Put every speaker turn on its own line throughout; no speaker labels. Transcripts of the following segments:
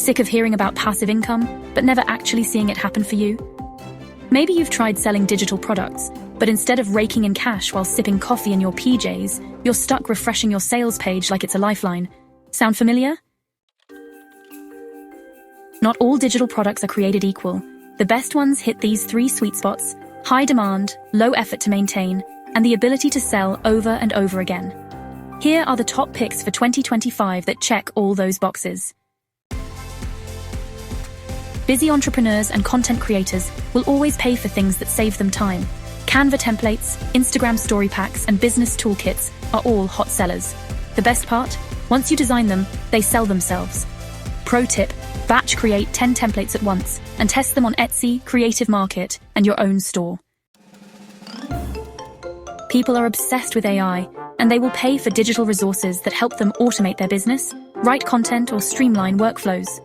Sick of hearing about passive income, but never actually seeing it happen for you? Maybe you've tried selling digital products, but instead of raking in cash while sipping coffee in your PJs, you're stuck refreshing your sales page like it's a lifeline. Sound familiar? Not all digital products are created equal. The best ones hit these 3 sweet spots: high demand, low effort to maintain, and the ability to sell over and over again. Here are the top picks for 2025 that check all those boxes. Busy entrepreneurs and content creators will always pay for things that save them time. Canva templates, Instagram story packs, and business toolkits are all hot sellers. The best part? Once you design them, they sell themselves. Pro tip: batch create 10 templates at once and test them on Etsy, Creative Market, and your own store. People are obsessed with AI, and they will pay for digital resources that help them automate their business, write content, or streamline workflows.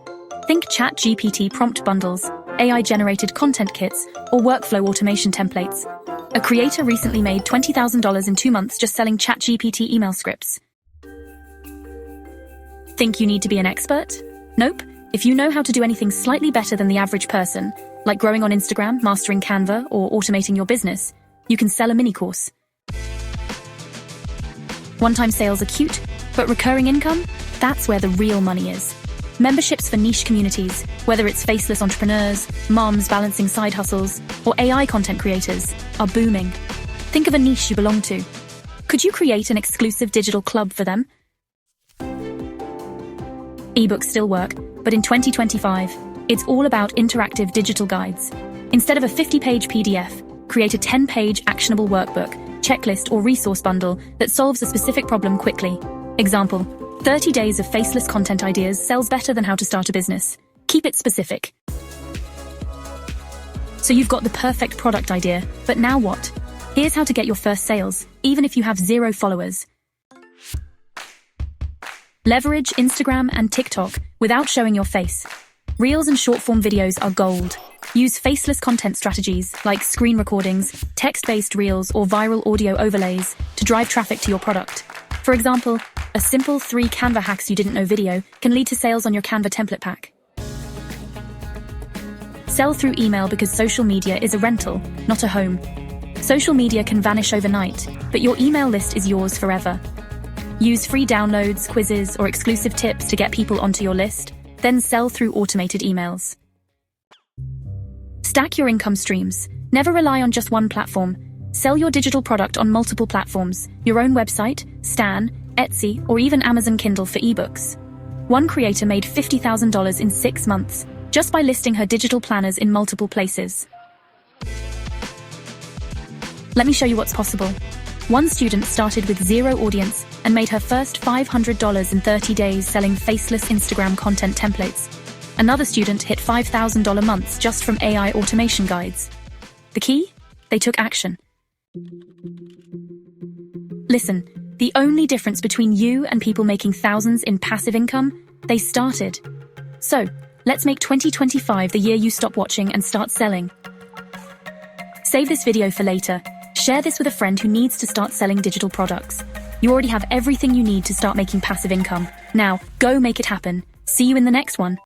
Think ChatGPT prompt bundles, AI-generated content kits, or workflow automation templates. A creator recently made $20,000 in 2 months just selling ChatGPT email scripts. Think you need to be an expert? Nope. If you know how to do anything slightly better than the average person, like growing on Instagram, mastering Canva, or automating your business, you can sell a mini course. One-time sales are cute, but recurring income? That's where the real money is. Memberships for niche communities, whether it's faceless entrepreneurs, moms balancing side hustles, or AI content creators, are booming. Think of a niche you belong to. Could you create an exclusive digital club for them? Ebooks still work, but in 2025, it's all about interactive digital guides. Instead of a 50-page PDF, create a 10-page actionable workbook, checklist, or resource bundle that solves a specific problem quickly. Example: 30 days of faceless content ideas sells better than how to start a business. Keep it specific. So you've got the perfect product idea, but now what? Here's how to get your first sales, even if you have 0 followers. Leverage Instagram and TikTok without showing your face. Reels and short-form videos are gold. Use faceless content strategies like screen recordings, text-based reels, or viral audio overlays to drive traffic to your product. For example, a simple 3 Canva hacks you didn't know video can lead to sales on your Canva template pack. Sell through email because social media is a rental, not a home. Social media can vanish overnight, but your email list is yours forever. Use free downloads, quizzes, or exclusive tips to get people onto your list, then sell through automated emails. Stack your income streams. Never rely on just one platform. Sell your digital product on multiple platforms: your own website, Stan, Etsy, or even Amazon Kindle for ebooks. One creator made $50,000 in 6 months just by listing her digital planners in multiple places. Let me show you what's possible. One student started with 0 audience and made her first $500 in 30 days selling faceless Instagram content templates. Another student hit $5,000 months just from AI automation guides. The key? They took action. Listen, the only difference between you and people making thousands in passive income, they started. So, let's make 2025 the year you stop watching and start selling. Save this video for later. Share this with a friend who needs to start selling digital products. You already have everything you need to start making passive income. Now, go make it happen. See you in the next one.